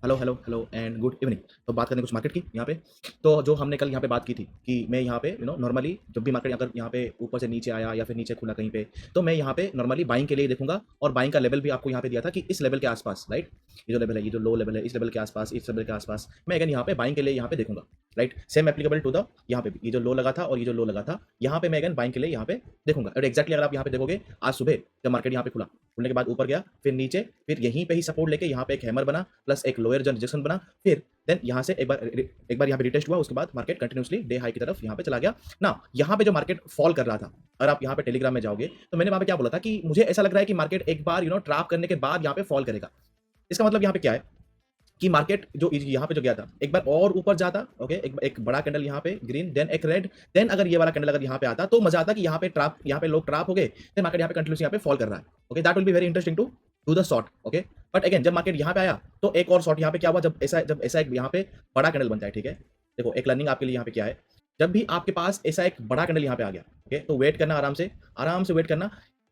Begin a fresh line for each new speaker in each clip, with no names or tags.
Hello, hello, hello and good evening. तो बात करते हैं कुछ मार्केट की यहाँ पे। तो जो हमने कल यहाँ पे बात की थी कि मैं यहाँ पे नॉर्मली जब भी मार्केट अगर यहाँ पे ऊपर से नीचे आया या फिर नीचे खुला कहीं पे, तो मैं यहाँ पे नॉर्मली बाइंग के लिए देखूंगा और बाइंग का लेवल भी आपको यहाँ पे दिया था कि इस लेवल के आसपास, राइट। ये जो लेवल है, ये जो लो लेवल है, इस लेवल के आसपास, इस लेवल के आसपास मैं अगेन यहाँ पे बाइंग के लिए यहाँ पे देखूंगा, right. Same applicable to the यहाँ पे भी, ये जो लो लगा था और ये जो लो लगा था, यहाँ पे मैं अगेन बाइंग के लिए यहाँ पे देखूंगा। और एक्जैक्टली अगर आप यहाँ पे देखोगे, आज सुबह जब मार्केट यहाँ पे खुला, खुलने के बाद ऊपर गया, फिर नीचे, फिर यहीं पे ही सपोर्ट लेके यहाँ पे एक हैमर बना प्लस एक लोअर जो रिजेक्शन बना, फिर देन यहाँ से एक बार यहाँ पे रिटेस्ट हुआ, उसके बाद मार्केट कंटिन्यूसली डे हाई की तरफ यहाँ पे चला गया ना। यहाँ पे जो मार्केट फॉल कर रहा था, अगर आप यहाँ पे टेलीग्राम में जाओगे तो मैंने वहां पे क्या बोला था कि मुझे ऐसा लग रहा है कि मार्केट एक बार ट्रैप करने के बाद यहाँ पे फॉल करेगा। इसका मतलब यहाँ पे क्या है कि मार्केट जो यहाँ पे जो गया था एक बार और ऊपर जाता, ओके, एक बड़ा कैंडल यहाँ पे ग्रीन, देन एक रेड, देन अगर ये वाला कैंडल अगर यहाँ पे आता तो मजा आता कि यहाँ पे लोग ट्रैप हो गए, देन मार्केट यहाँ पे कंटिन्यूसली यहाँ पे फॉल कर रहा है। Okay, that will be very interesting to do the short. Okay, but again जब मार्केट यहाँ पे आया तो एक और शॉर्ट यहाँ पे क्या हुआ, जब ऐसा एक यहाँ पे बड़ा कैंडल बन जाए, ठीक है। देखो एक लर्निंग आपके लिए यहाँ पे क्या है, जब भी आपके पास ऐसा एक बड़ा कैंडल यहाँ पे आ गया, ओके, तो वेट करना, आराम से वेट करना।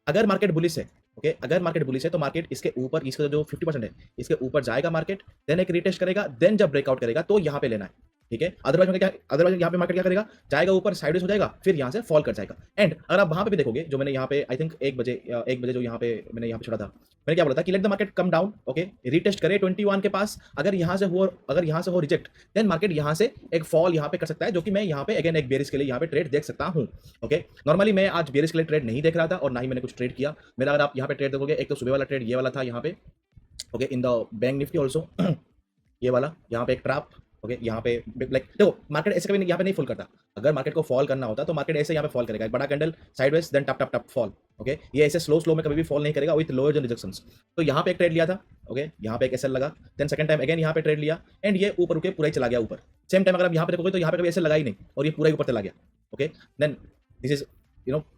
अगर मार्केट बुलिश है, ओके, अगर मार्केट बुलिश है तो मार्केट इसके ऊपर, इसका जो 50% है इसके ऊपर जाएगा मार्केट, देन एक रिटेस्ट करेगा, देन जब ब्रेकआउट करेगा तो यहाँ पे लेना है, ठीक है। अदरवाइज यहाँ पे मार्केट क्या करेगा, जाएगा ऊपर, साइडवेज हो जाएगा, फिर यहाँ से फॉल कर जाएगा। एंड अगर आप वहां पे भी देखोगे, जो मैंने यहाँ पे आई थिंक 1 बजे जो यहाँ पे मैंने यहाँ पे छोड़ा था, मैंने क्या बोला था कि late the market come down, okay, retest करे 21 के पास, अगर यहाँ से हो रिजेक्ट, देन मार्केट यहाँ से एक फॉल यहाँ पे कर सकता है, जो कि मैं यहाँ पे अगेन एक बेरिश के लिए यहाँ पे ट्रेड देख सकता हूँ। ओके, नॉर्मली मैं आज बेरिश के लिए ट्रेड नहीं देख रहा था और ना ही मैंने कुछ ट्रेड किया। मेरा अगर आप यहाँ पे ट्रेड देखोगे, एक तो सुबह वाला ट्रेड ये वाला था यहाँ पे, okay, in the bank Nifty also ये वाला यहाँ पे एक ट्रैप, ओके, यहाँ पे लाइक देखो मार्केट ऐसे कभी यहाँ पे नहीं फॉल करता। अगर मार्केट को फॉल करना होता तो मार्केट ऐसे यहाँ पे फॉल करेगा, एक बड़ा कैंडल साइडवेज, देन टप टप टप फॉल। ओके, ये ऐसे स्लो में कभी भी फॉल नहीं करेगा विद लोअर रिजेक्शंस। तो यहाँ पे एक ट्रेड लिया था, ओके, यहाँ पे एक एसएल लगा, देन सेकंड टाइम अगेन यहाँ पे ट्रेड लिया एंड ये ऊपर उठ के पूरा ही चला गया ऊपर। सेम टाइम अगर आप यहाँ पे देखोगे तो यहाँ पे कभी ऐसे लगा ही नहीं और ये पूरा ही ऊपर चला गया। Okay, then this is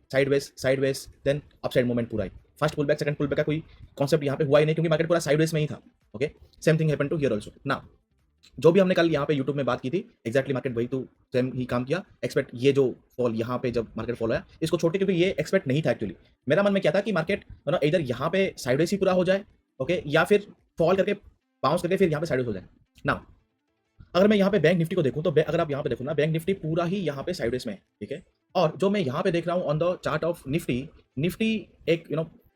sideways then upside movement पूरा ही। First pull back, second pull back का कोई कॉन्सेप्ट यहाँ पे हुआ ही नहीं क्योंकि मार्केट पूरा साइडवेज में ही था। Okay, same thing happened to here also ना। जो भी हमने कल यहाँ पे यूट्यूब में बात की थी, एक्जैक्टली मार्केट वही तो सेम ही काम किया। एक्सपेक्ट ये जो फॉल यहाँ पे जब मार्केट फॉल आया इसको छोटे, क्योंकि ये एक्सपेक्ट नहीं था एक्चुअली। मेरा मन में क्या था कि मार्केट इधर यहाँ पे साइडवेज ही पूरा हो जाए, ओके, या फिर फॉल करके बाउंस करके फिर यहाँ पे साइडवेज हो जाए ना। अगर मैं यहाँ पे बैंक निफ्टी को देखूँ तो अगर आप यहाँ पे देखो ना, बैंक निफ्टी पूरा ही यहाँ पे साइडवेज में है, ठीक है। और जो मैं यहाँ पे देख रहा हूँ on the chart of Nifty, Nifty एक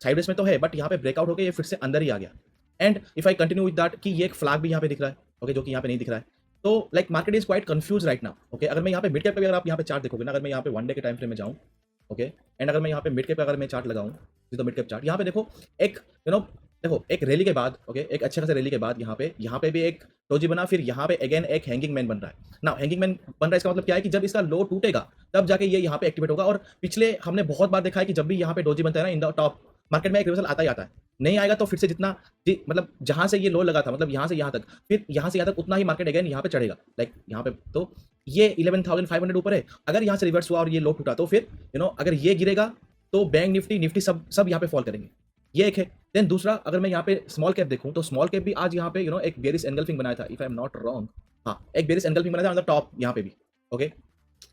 साइडवेज में तो है बट यहाँ पे ब्रेकआउट होकर ये फिर से अंदर ही आ गया। And if I continue with that कि ये एक फ्लैग भी यहाँ पे दिख रहा है, ओके, जो कि यहाँ पे नहीं दिख रहा है। तो like market is quite confuse right now. Okay, अगर मैं यहाँ पे मिड कैप पे अगर आप यहाँ पे चार्ट देखोगे ना, अगर मैं यहाँ पे 1 डे के टाइम फ्रेम में जाऊँ, ओके, एंड अगर मैं यहाँ पे मिड कैप पे अगर मैं चार्ट लगाऊँ, तो मिड कैप चार्ट यहाँ पे देखो, एक देखो एक रैली के बाद, ओके, एक अच्छे खासे रैली के बाद यहाँ पे भी एक डोजी बना, फिर यहाँ पे अगेन एक हैंगिंग मैन बन रहा है ना। हैंगिंग मैन बन रहा है, इसका मतलब क्या है कि जब इसका लो टूटेगा तब जाके ये यहाँ पे एक्टिवेट होगा। और पिछले हमने बहुत बार देखा है कि जब भी यहाँ पे डोजी बनता है ना इन द टॉप, मार्केट में एक रिवर्सल आता ही आता है। नहीं आएगा तो फिर से जितना मतलब जहां से ये लो लगा था, मतलब यहाँ से यहाँ तक, फिर यहाँ से यहाँ तक उतना ही मार्केट अगेन यहाँ पे चढ़ेगा। लाइक यहाँ पे तो ये 11,500 ऊपर है। अगर यहाँ से रिवर्स हुआ और ये लो टूटा तो फिर अगर ये गिरेगा तो बैंक निफ्टी सब यहाँ पे फॉल करेंगे। ये एक है। देन दूसरा, अगर मैं यहाँ पे स्मॉल कैप देखूं तो स्मॉल कैप भी आज यहाँ पे एक बेरिश एंगल्फिंग बनाया था, if I am not wrong. हाँ, एक बेरिश एंगल्फिंग बनाया था ऑन द टॉप यहाँ पे भी। ओके,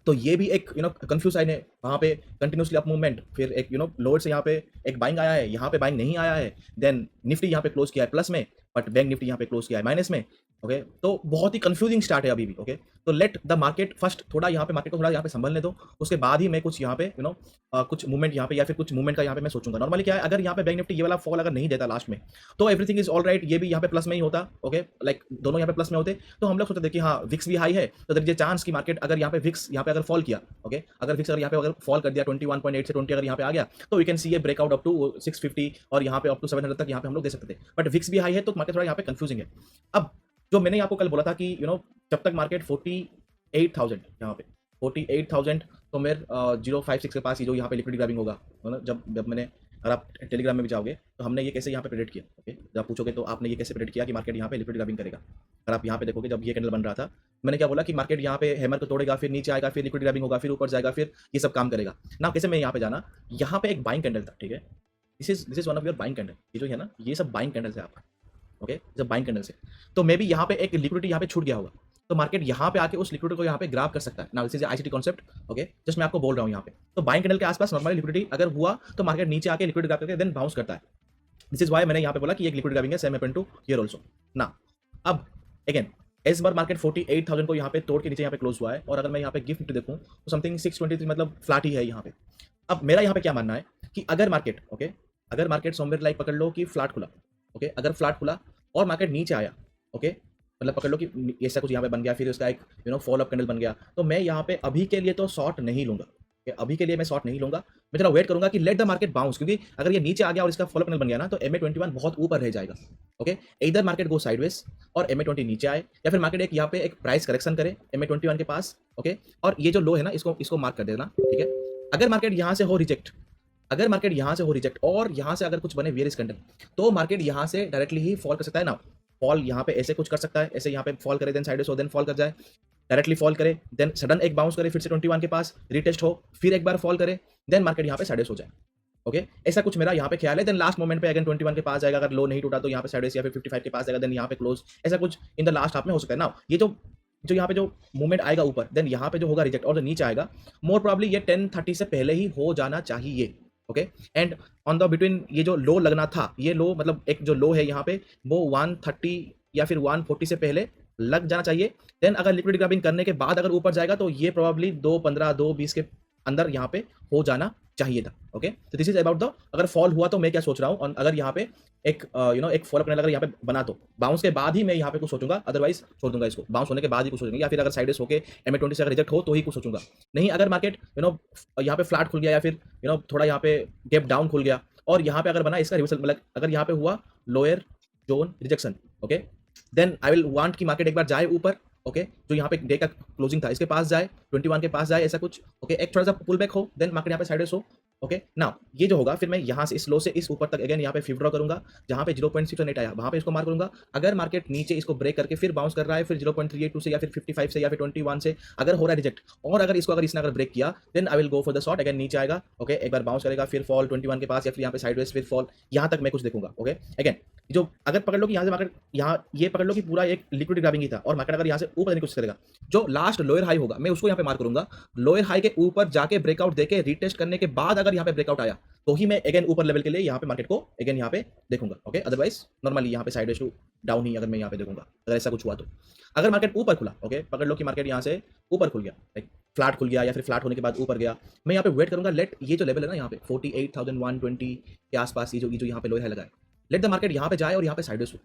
तो ये भी एक कंफ्यूज साइन है। वहाँ पे कंटिन्यूसली अप मूवमेंट, फिर एक लोअर से यहाँ पे एक बाइंग आया है, यहाँ पे बाइंग नहीं आया है। देन निफ्टी यहाँ पे क्लोज किया है प्लस में, बट बैंक निफ्टी यहाँ पे क्लोज किया है माइनस में। ओके, तो बहुत ही कंफ्यूजिंग स्टार्ट है अभी भी। ओके, तो लेट द मार्केट फर्स्ट थोड़ा यहाँ पे मार्केट को थोड़ा यहाँ पे संभलने दो, उसके बाद ही मैं कुछ यहाँ पे कुछ मूवमेंट यहाँ पे या फिर कुछ मूवमेंट का यहाँ पे मैं सोचूंगा। नॉर्मली क्या है, अगर यहाँ पे बैंक निफ्टी ये वाला फॉल अगर नहीं देता लास्ट में तो एवरीथिंग इज ऑल राइट, ये भी यहाँ पे प्लस में ही होता। ओके, लाइक दोनों यहाँ पे प्लस में होते तो हम लोग सोचते थे कि हाँ विक्स भी हाई है, तो देयर इज चांस कि मार्केट अगर यहाँ पे विक्स यहाँ पे अगर फॉल किया, ओके, अगर विक्स अगर यहाँ पे अगर फॉल कर दिया 21.8 से 20 अगर यहाँ पे आ गया तो we can see a breakout up to 650 और यहाँ पे अप टू 700 तक यहाँ पे हम लोग दे सकते थे। बट विक्स भी हाई है तो मार्केट थोड़ा यहाँ पे कंफ्यूजिंग है। अब जो मैंने आपको कल बोला था कि जब तक मार्केट 48,000 यहाँ पे 48,000 तो मेरे 056 के पास ये जो यहाँ पे लिक्विडिटी ग्रैबिंग होगा, है ना। जब मैंने, अगर आप टेलीग्राम में भी जाओगे तो हमने ये कैसे यहाँ पे प्रेडिक्ट किया, ओके, जब आप पूछोगे तो आपने ये कैसे प्रेडिक्ट किया कि मार्केट यहाँ पे लिक्विडिटी ग्रैबिंग करेगा। अगर आप यहाँ पे देखोगे जब ये कैंडल बन रहा था, मैंने क्या बोला कि मार्केट यहाँ पे हैमर को तोड़ेगा, फिर नीचे आएगा, फिर लिक्विडिटी ग्रैबिंग होगा, फिर ऊपर जाएगा, फिर ये सब काम करेगा ना। कैसे मैं यहाँ पे जाना, यहाँ पे एक बाइंग कैंडल था, ठीक है, this is one of your buying candle. ये जो है ना, ये सब बाइंग कैंडल है आपका। ओके, जब बाइंग कैंडल से तो मे बी यहाँ पे एक लिक्विडिटी यहाँ पे छूट गया होगा, तो मार्केट यहाँ पे आके उस लिक्विडिटी को यहाँ पे ग्राब कर सकता है ना। This is ICT concept. Okay, just मैं आपको बोल रहा हूँ यहाँ पे। तो बाइंग कैंडल के आसपास नॉर्मली लिक्विडिटी अगर हुआ तो मार्केट नीचे आके लिक्विडिटी ग्राब करके देन बाउंस करता है। दिस इज वाई मैंने यहाँ पे बोला कि एक लिक्विडिटी ग्राबिंग है, same happened to here also ना। अब अगेन इस बार मार्केट 48,000 को यहाँ पे तोड़ के नीचे यहाँ पे क्लोज हुआ है, और अगर मैं यहाँ पे गिफ्ट निफ्टी देखूँ तो समथिंग 623 मतलब फ्लैट ही है यहाँ पे। अब मेरा यहाँ पे क्या मानना है कि अगर मार्केट ओके, अगर मार्केट समवेयर लाइक पकड़ लो कि फ्लैट खुला, ओके, अगर फ्लैट खुला और मार्केट नीचे आया, ओके, मतलब पकड़ लो कि ऐसा कुछ यहाँ पे बन गया, फिर उसका एक फॉलो अप कैंडल बन गया, तो मैं यहाँ पे अभी के लिए तो शॉर्ट नहीं लूंगा। अभी के लिए मैं शॉर्ट नहीं लूंगा, मैं थोड़ा वेट करूंगा कि लेट द मार्केट बाउंस, क्योंकि अगर ये नीचे आ गया और इसका फॉलो कैंडल बन गया ना, तो MA21 बहुत ऊपर रह जाएगा। ओके, इधर मार्केट गो साइडवेज और MA20 नीचे आए, या फिर मार्केट एक यहाँ पे एक प्राइस करेक्शन करे MA21 के पास, ओके, और ये जो लो है ना इसको इसको मार्क कर देना, ठीक है। अगर मार्केट यहाँ से हो रिजेक्ट, अगर मार्केट यहाँ से हो रिजेक्ट और यहाँ से अगर कुछ बने वेरियस कैंडल, तो मार्केट यहाँ से डायरेक्टली ही फॉल कर सकता है ना। फॉल यहाँ पे ऐसे कुछ कर सकता है, ऐसे यहाँ पे फॉल करे, देन साइडवेज हो, देन फॉल कर जाए, डायरेक्टली फॉल करे, देन सडन एक बाउंस करे, फिर से 21 के पास रीटेस्ट हो, फिर एक बार फॉल करे, देन मार्केट यहाँ पे साइडवेज हो जाए। ओके, ऐसा कुछ मेरा यहाँ पे ख्याल है। देन लास्ट मोमेंट पे अगेन 21 के पास जाएगा, अगर लो नहीं टूटा तो यहाँ पे साइडवेज या फिर 55 के पास जाएगा, देन यहाँ पे क्लोज, ऐसा कुछ इन द लास्ट हाफ में हो सकता है ना। ये जो जो यहाँ पे जो मूवमेंट आएगा ऊपर, देन यहाँ पे जो होगा रिजेक्ट और जो नीचे आएगा, मोर प्रॉब्ली ये 10:30 से पहले ही हो जाना चाहिए। Okay, and on the between ये जो लो लगना था, ये लो मतलब एक जो लो है यहाँ पे वो 130 या फिर 140 से पहले लग जाना चाहिए। देन अगर लिक्विडिटी ग्रैबिंग करने के बाद अगर ऊपर जाएगा तो ये प्रोबेबली 2:15 2:20 के अंदर यहाँ पे हो जाना चाहिए था। ओके, तो दिस इज अबाउट द अगर फॉल हुआ तो मैं क्या सोच रहा हूँ, अगर यहाँ पे एक एक फॉलो कैंडल अगर यहाँ पे बना तो बाउंस के बाद ही मैं यहाँ पे कुछ सोचूंगा, अदरवाइज छोड़ दूंगा इसको, बाउंस होने के बाद ही कुछ सोचूंगा, या फिर अगर साइडेस होके MA20 से अगर रिजेक्ट हो तो ही कुछ सोचूंगा। नहीं, अगर मार्केट यहाँ पे फ्लैट खुल गया या फिर थोड़ा यहाँ पे गैप डाउन खुल गया और यहाँ पे अगर बना इसका रिवर्सल, मतलब अगर यहाँ पे हुआ lower zone rejection, okay, then I will want कि मार्केट एक बार जाए ऊपर, ओके, जो यहाँ पे डे का क्लोजिंग था इसके पास जाए, 21 के पास जाए, ऐसा कुछ, ओके, एक थोड़ा सा पुल बैक हो, देन मार्केट यहाँ पे साइडेस हो। ओके, नाउ ये जो होगा फिर मैं यहाँ से इस लो से इस ऊपर तक अगेन यहाँ पे विथड्रॉ करूंगा, जहाँ पे 0.68 आया वहाँ पे इसको मार्क करूंगा। अगर मार्केट नीचे इसको ब्रेक करके फिर बाउंस कर रहा है, फिर 0.382 से या फिर 55 से या फिर 21 से अगर हो रहा है रिजेक्ट, और अगर इसको अगर इसने अगर ब्रेक किया, then I will go for the short. Again नीचे आएगा, ओके, एक बार बाउंस करेगा, फिर फॉल 21 के पास या फिर यहाँ पे साइडवेज, फिर फॉल, यहाँ तक मैं कुछ देखूंगा। ओके, अगेन जो अगर पकड़ लो कि यहाँ से मार्केट यहाँ ये पकड़ लो कि पूरा एक लिक्विडिटी ग्रैबिंग ही था और मार्केट अगर यहाँ से ऊपर जाने की कोशिश करेगा, जो लास्ट लोअर हाई होगा मैं उसको यहाँ पे मार्क करूंगा। लोअर हाई के ऊपर जाके ब्रेकआउट देके रीटेस्ट करने के बाद अगर यहाँ पे ब्रेकआउट आया तो ही मैं अगेन ऊपर लेवल के लिए यहाँ पे मार्केट को अगेन यहाँ पे देखूंगा। ओके, अदरवाइज नॉर्मली यहाँ पे साइडवेज टू डाउन ही अगर मैं यहाँ पे देखूंगा, अगर ऐसा कुछ हुआ तो। अगर मार्केट ऊपर खुला, ओके, पकड़ लो कि मार्केट यहाँ से ऊपर खुल गया, लाइक फ्लैट खुल गया या फिर फ्लैट होने के बाद ऊपर गया, मैं यहाँ पे वेट करूंगा। लेट ये जो लेवल है ना यहाँ पे 48,120 के आसपास, ये जो यहाँ पे लोअर हाई लगा है, लेट द मार्केट यहाँ पे जाए और यहाँ पे साइडवेज हो।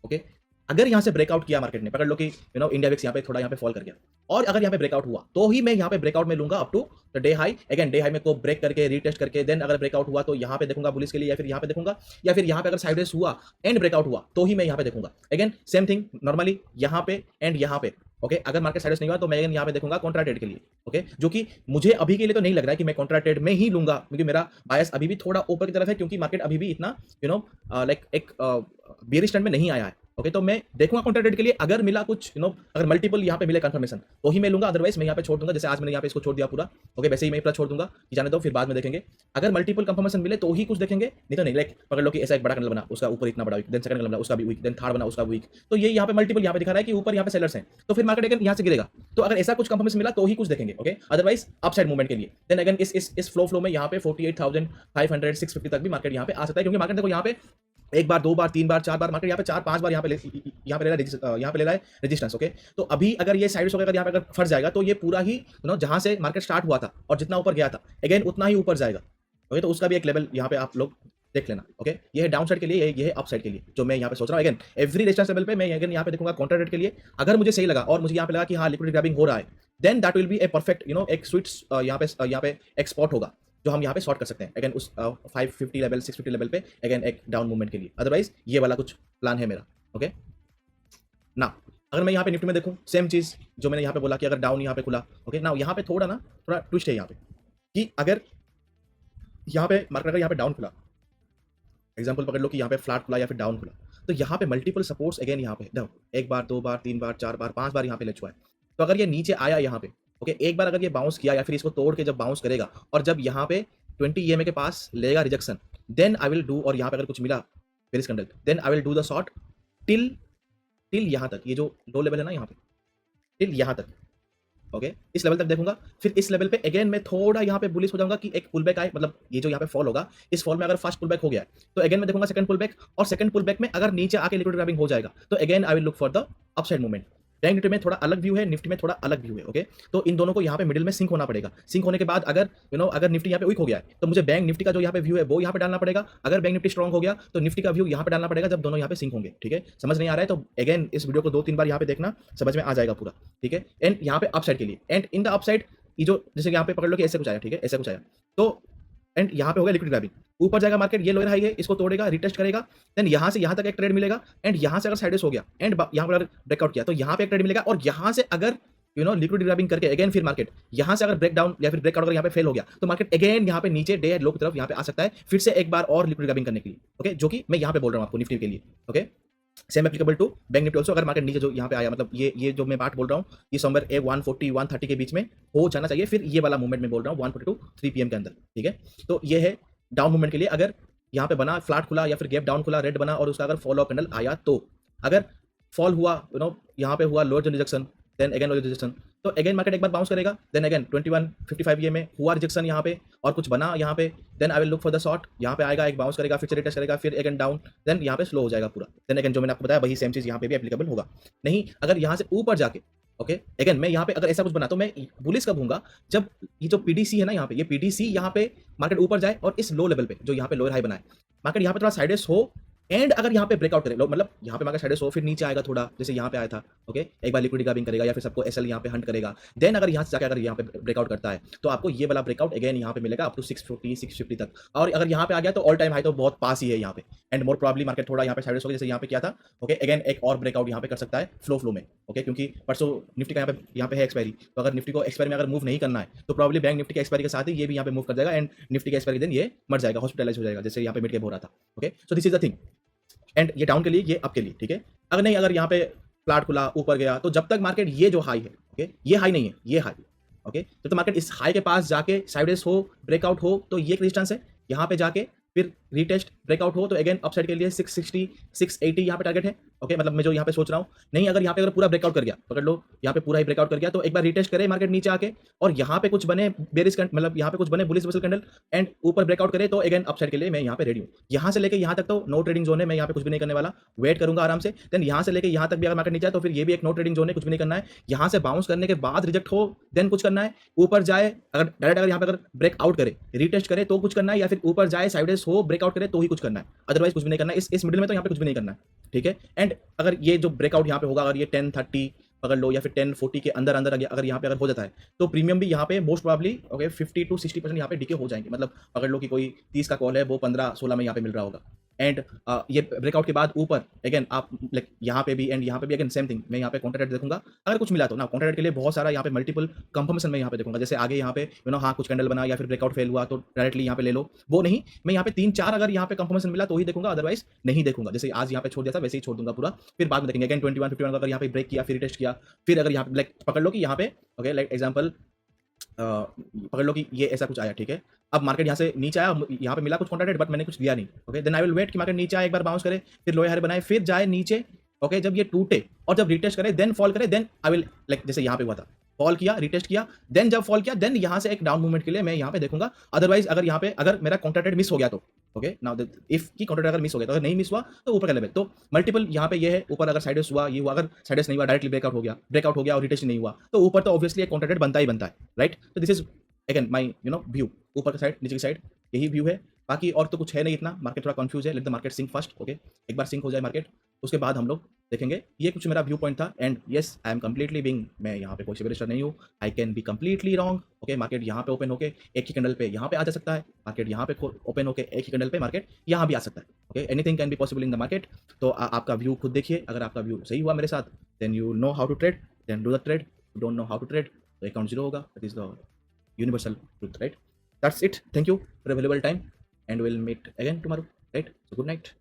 ओके, अगर यहाँ से ब्रेकआउट किया मार्केट ने, पकड़ लो कि इंडिया विक्स यहाँ पे थोड़ा यहाँ पे फॉल कर गया, और अगर यहाँ पे ब्रेकआउट हुआ तो ही मैं यहाँ पे ब्रेकआउट में लूंगा up to the day high. Again day high में को ब्रेक करके रीटेस्ट करके देन अगर ब्रेकआउट हुआ तो यहाँ पे देखूंगा बुलिस के लिए, या फिर यहाँ पे देखूंगा, या फिर यहाँ पे अगर साइडवेज हुआ एंड ब्रेकआउट हुआ तो ही मैं यहाँ पे देखूंगा। अगेन सेम थिंग नॉर्मली यहाँ पे एंड यहाँ पे। ओके, अगर मार्केट साइडवेज नहीं हुआ तो मैं अगेन यहाँ पे देखूंगा कॉन्ट्रा ट्रेड के लिए। ओके, जो कि मुझे अभी के लिए तो नहीं लग रहा है कि मैं कॉन्ट्रा ट्रेड में ही लूंगा, क्योंकि मेरा बायस अभी भी थोड़ा ऊपर की तरफ है, क्योंकि मार्केट अभी भी इतना लाइक एक बेयरिश ट्रेंड में नहीं आया है। ओके, तो मैं देखूंगा कॉन्ट्रा ट्रेड के लिए, अगर मिला कुछ अगर मल्टीपल यहाँ पे मिले कंफर्मेशन तो ही मैं लूंगा, अदरवाइज मैं यहाँ पे छोड़ दूंगा। जैसे आज मैंने यहाँ पे इसको छोड़ दिया पूरा, ओके, वैसे ही मैं पूरा छोड़ दूंगा कि जाने दो, फिर बाद में देखेंगे। अगर मल्टीपल कंफर्मेशन मिले तो ही कुछ देखेंगे, नहीं तो नहीं। लाइक पकड़ लो कि ऐसा एक बड़ा कैंडल बना, उसका ऊपर इतना बड़ा वीक, देन सेकंड कैंडल बना उसका भी वीक, देन थर्ड बना उसका वीक, तो ये यहाँ पे मल्टीपल यहाँ पे दिखा रहा है कि ऊपर यहाँ पे सेलर्स हैं, तो फिर मार्केट अगेन यहाँ से गिरेगा। तो अगर ऐसा कुछ कंफर्मेशन मिला तो ही कुछ देखेंगे। ओके, अदरवाइज अपसाइड मूवमेंट के लिए देन अगेन इस फ्लो में यहाँ पे 48,500 650 तक भी मार्केट यहाँ पे आ सकता है, क्योंकि मार्केट देखो यहाँ पे एक बार, दो बार, तीन बार, चार बार, मार्केट यहाँ पे 4-5 बार यहाँ पे ले रहा है रेजिस्टेंस। ओके, तो अभी अगर ये साइड होकर यहाँ पे अगर फंस जाएगा तो ये पूरा ही जहां से मार्केट स्टार्ट हुआ था और जितना ऊपर गया था अगेन उतना ही ऊपर जाएगा। ओके, तो उसका भी एक लेवल यहाँ पे आप लोग देख लेना। ओके, ये है डाउन साइड के लिए, ये है अप साइड के लिए जो मैं यहाँ पे सोच रहा हूँ। अगेन एवरी रेजिस्टेंस लेवल पे मैं अगेन यहाँ पे देखूंगा कॉन्ट्रा ट्रेड के लिए। अगर मुझे सही लगा और मुझे यहाँ पे लगा कि हाँ लिक्विडिटी ग्रैबिंग हो रहा है, then that will be a perfect एक स्वीट यहाँ पे एक स्पॉट होगा जो हम यहाँ पे शॉर्ट कर सकते हैं अगेन उस 550 लेवल 650 लेवल पे अगेन एक डाउन मूवमेंट के लिए। अदरवाइज ये वाला कुछ प्लान है मेरा। ओके, ना अगर मैं यहाँ पे निफ्टी में देखूँ सेम चीज जो मैंने यहाँ पे बोला कि अगर डाउन यहाँ पे खुला, ओके, ना यहाँ पे थोड़ा ट्विस्ट है यहाँ पे कि अगर यहाँ पे मार्केट अगर यहाँ पे डाउन खुला, एग्जाम्पल पकड़ लो कि यहाँ पे फ्लैट खुला या फिर डाउन खुला, तो यहाँ पे मल्टीपल सपोर्ट्स अगेन यहाँ पे एक बार, दो बार, तीन बार, चार बार, 5 बार यहाँ पे ले चुका है। तो अगर ये नीचे आया यहाँ पे, ओके, एक बार अगर ये बाउंस किया या फिर इसको तोड़ के जब बाउंस करेगा और जब यहाँ पे 20 EMA के पास लेगा rejection, then I will do, और यहाँ पे अगर कुछ मिला bearish candle, then I will do the short till यहाँ तक, ये जो लो लेवल है ना यहाँ पे, टिल यहाँ तक। ओके, इस लेवल तक देखूंगा, फिर इस लेवल पे अगेन मैं थोड़ा यहाँ पे बुलिश हो जाऊंगा कि एक पुल बैक आए, मतलब ये जो यहाँ पे फॉल होगा, इस फॉल में अगर फर्स्ट पुल बैक हो गया है, तो अगेन मैं देखूंगा सेकंड पुल बैक, और सेकंड पुल बैक में अगर नीचे आके लिक्विड ग्रैबिंग हो जाएगा, तो again I will look for the upside movement. Bank Nifty में थोड़ा अलग व्यू है, निफ्टी में थोड़ा अलग व्यू है। ओके, तो इन दोनों को यहाँ पे मिडिल में सिंक होना पड़ेगा। सिंक होने के बाद अगर अगर निफ्टी यहाँ पे वीक हो गया है, तो मुझे बैंक निफ्टी का जो यहाँ पे व्यू है वो यहाँ पे डालना पड़ेगा। अगर बैंक निफ्टी स्ट्रॉन्ग हो गया तो निफ्टी का व्यू यहाँ पे डालना पड़ेगा, जब दोनों यहाँ पे सिंक होंगे। ठीक है, समझ नहीं आ रहा है तो अगेन इस वीडियो को 2-3 बार यहाँ पे देखना, समझ में आ जाएगा पूरा। ठीक है, एंड यहाँ पे अपसाइड के लिए, एंड इन द अपसाइड ये जो जैसे कि यहाँ पे पकड़ लो कि ऐसे कुछ आया, ठीक है, ऐसे कुछ आया, तो एंड यहाँ पे होगा लिक्विड ग्रैबिंग, ऊपर जाएगा मार्केट, ये लोअर हाई है, इसको तोड़ेगा, रिटेस्ट करेगा, देन यहाँ से यहाँ तक एक ट्रेड मिलेगा, एंड यहाँ से अगर साइडवेज हो गया एंड यहाँ पर अगर ब्रेकआउट किया तो यहाँ पे एक ट्रेड मिलेगा, और यहाँ से अगर लिक्विड ग्रैबिंग करके अगेन फिर मार्केट यहाँ से अगर ब्रेक डाउन या फिर ब्रेकआउट अगर यहाँ पे फेल हो गया, तो मार्केट अगेन यहाँ पे नीचे डे लो की तरफ यहाँ पे आ सकता है फिर से एक बार और लिक्विड ग्रैबिंग करने के लिए। ओके, जो कि मैं यहाँ पे बोल रहा हूँ आपको निफ्टी के लिए। Okay, same applicable to bank Nifty also. अगर मार्केट नीचे जो यहाँ पे आया, मतलब ये जो मैं बात बोल रहा हूँ, ये समवेयर 140 130 के बीच में हो जाना चाहिए, फिर ये वाला मूवमेंट में बोल रहा हूँ 142 3 PM के अंदर। ठीक है, तो ये है डाउन मूवमेंट के लिए। अगर यहाँ पे बना फ्लैट खुला या फिर गैप डाउन खुला, रेड बना और उसका अगर फॉलो कैंडल आया, तो अगर फॉल हुआ यहाँ पे हुआ lower rejection, then again lower rejection, तो अगेन मार्केट एक बार बाउंस करेगा, देन अगेन 2155 ये में हुआ रिजेक्शन यहाँ पे और कुछ बना यहाँ पे, then I will look for the short, यहाँ पे आएगा, एक बाउंस करेगा, फिर से रिटेस्ट करेगा, फिर अगेन डाउन, देन यहाँ पे स्लो हो जाएगा पूरा, देन अगेन जो मैंने आपको बताया वही सेम चीज यहाँ पे भी एप्लीकेबल होगा। नहीं, अगर यहाँ से ऊपर जाके ओके, अगेन मैं यहाँ पे अगर ऐसा कुछ बना तो मैं बुलिश कब हूँगा, जब ये जो पीडीसी है ना, यहाँ पे ये पीडीसी यहाँ पे मार्केट ऊपर जाए और इस लो लेवल पे जो यहाँ पे लोअर हाई बनाए, मार्केट यहाँ पे थोड़ा साइडेस हो, एंड अगर यहाँ पे ब्रेकआउट करे, मतलब यहाँ पे मार्केट साइड हो, फिर नीचे आएगा थोड़ा, जैसे यहाँ पे आया था। ओके, एक बार लिक्विडिटी ग्रैबिंग करेगा या फिर सबको एसएल यहाँ पे हंट करेगा, देन अगर यहाँ से जाकर अगर यहाँ पे ब्रेकआउट करता है, तो आपको ये वाला ब्रेकआउट अगेन यहाँ पे मिलेगा अप टू 640 650 तक। और अगर यहाँ पे आ गया तो ऑल टाइम हाई तो बहुत पास ही है यहाँ पे, एंड मोर प्रॉब्ली मार्केट थोड़ा यहाँ पे साइड होगा, जैसे यहाँ पे किया था। ओके, अगेन एक और ब्रेकआउट यहाँ पे कर सकता है फ्लो में। ओके, क्योंकि परसों निफ्टी का यहाँ पे है एक्सपायरी, तो अगर निफ्टी को एक्सपायरी में अगर मूव नहीं करना है, तो प्रॉब्ली बैंक निफ्टी के एक्सपायरी के साथ ही ये भी यहाँ पे मूव कर जाएगा, एंड निफ्टी के एक्सपायरी दिन ये मर जाएगा, हॉस्पिटलाइज हो जाएगा, जैसे यहाँ पे मिड कैप हो रहा था। Okay, so this is the thing, and ये डाउन के लिए, ये अप के लिए। ठीक है, अगर नहीं, अगर यहाँ पे फ्लैट खुला ऊपर गया, तो जब तक मार्केट ये जो हाई है, ओके, ये हाई नहीं है, ये हाई, ओके, जब तक मार्केट इस हाई के पास जाके साइडवेज हो, ब्रेकआउट हो, तो ये एक रेजिस्टेंस है, यहाँ पे जाके फिर रीटेस्ट ब्रेकआउट हो, तो अगेन अपसाइड के लिए 660 680 यहाँ पे टारगेट है। ओके, मतलब मैं जो यहाँ पे सोच रहा हूँ, नहीं अगर यहाँ पे अगर पूरा ब्रेकआउट कर गया, पकड़ लो यहाँ पे पूरा ही ब्रेकआउट कर गया, तो एक बार रीटेस्ट करे मार्केट नीचे आके, और यहाँ पे कुछ बने बेरिश, मतलब यहाँ पे कुछ बने बुलिश कैंडल एंड ऊपर ब्रेकआउट करे, तो अगेन अपसाइड के लिए मैं यहाँ पे रेडी हूँ। यहाँ से लेके यहाँ तक तो नो ट्रेडिंग जोन है, मैं यहाँ पे कुछ भी नहीं करने वाला, वेट करूंगा आराम से। देन यहाँ से लेके यहाँ तक भी अगर मार्केट नीचे आए, तो फिर ये भी एक नो ट्रेडिंग जोन है, कुछ भी नहीं करना है। यहाँ से बाउंस करने के बाद रिजेक्ट हो, देन कुछ करना है, ऊपर जाए अगर डायरेक्ट अगर यहाँ पे अगर ब्रेकआउट करे, रीटेस्ट करे तो कुछ करना है, या फिर ऊपर जाए साइडवेज हो, ब्रेकआउट करे तो ही कुछ करना है, अदरवाइज कुछ भी नहीं करना है। इस मिडिल में तो यहाँ पे कुछ भी नहीं करना है। ठीक है, एंड अगर ये जो ब्रेकआउट यहाँ पे होगा, अगर ये 1030 पकड़ लो या फिर 1040 के अंदर अंदर अगर यहाँ पे अगर हो जाता है, तो प्रीमियम भी यहाँ पे मोस्ट प्रॉब्ली ओके 50 to 60% यहाँ पे डीके हो जाएंगे। मतलब पकड़ लो कि कोई 30 का कॉल है, वो 15-16 में यहाँ पे मिल रहा होगा, एंड ये ब्रेकआउट के बाद ऊपर अगेन आप लाइक यहाँ पे भी एंड यहाँ पे भी अगेन सेम थिंग, मैं यहाँ पे कॉन्ट्रैक्ट देखूंगा, अगर कुछ मिला तो ना कॉन्ट्रैक्ट के लिए बहुत सारा यहाँ पे मल्टीपल कंफर्मेशन में यहाँ पे देखूंगा, जैसे आगे यहाँ पे हाँ कुछ कैंडल बना या फिर ब्रेकआउट फेल हुआ तो डायरेक्टली यहाँ पे ले लो, वो नहीं, मैं यहाँ पे 3-4 अगर यहाँ पे कंफर्मेशन मिला तो ही देखूंगा, अदरवाइज नहीं देखूंगा। जैसे आज यहाँ पे छोड़ दिया था वैसे ही छोड़ दूंगा पूरा, फिर बाद में देखेंगे। अगेन 21-51 अगर यहाँ पे ब्रेक किया, फिर टेस्ट किया, फिर अगर यहाँ पे लाइक पकड़ लो कि यहाँ पे ओके लाइक एग्जाम्पल पकड़ लो कि ये ऐसा कुछ आया, ठीक है, अब मार्केट यहाँ से नीचे आया, यहाँ पे मिला कुछ कॉन्ट्रैक्ट बट मैंने कुछ लिया नहीं। Okay, then I will wait कि मार्केट नीचे आए, एक बार बाउंस करे, फिर लोअर हाई बनाए, फिर जाए नीचे। ओके, जब ये टूटे और जब रिटेस्ट करे देन फॉल करे, देन आई विल लाइक जैसे यहाँ पे हुआ था, फॉल किया, रिटेस्ट किया, देन जब फॉल किया, देन यहाँ से एक डाउन मूवमेंट के लिए मैं यहाँ पे देखूंगा। अदरवाइज अगर यहाँ पे अगर मेरा कॉन्ट्रैक्ट मिस हो गया तो ओके, नाउ इफ की कॉन्ट्रैक्ट अगर मिस हो गया, तो अगर नहीं मिस हुआ तो ऊपर का लेवल, तो मल्टीपल यहाँ पे ये है, ऊपर अगर साइडेस हुआ, ये हुआ, अगर साइडेस नहीं हुआ, डायरेक्टली ब्रेकआउट हो गया और रिटेस्ट नहीं हुआ, तो ऊपर तो ऑब्वियसली एक कॉन्ट्रैक्ट बनता ही बनता है, राइट। तो this is again my view, ऊपर की साइड नीचे की साइड यही व्यू है, बाकी और तो कुछ है नहीं इतना। मार्केट थोड़ा कंफ्यूज है, let the market sync first. Okay, एक बार सिंक हो जाए मार्केट, उसके बाद हम लोग देखेंगे। ये कुछ मेरा व्यू पॉइंट था, and yes I am completely being, मैं यहाँ पे कोई सिविलिस्टर नहीं हूँ, I can be completely wrong. Okay, market यहाँ पे ओपन होके एक ही कैंडल पे यहाँ पे आ जा सकता है, मार्केट यहाँ पे ओपन होके एक ही कैंडल पे मार्केट यहाँ भी आ सकता है। Okay, anything can be possible in the market. तो आपका व्यू खुद देखिए, अगर आपका व्यू सही हुआ मेरे साथ, then you know how to trade, then do the trade, don't know how to trade तो अकाउंट जीरो होगा। That is the universal truth, right? That's it. Thank you for your valuable time, and we'll meet again tomorrow, right? So good night.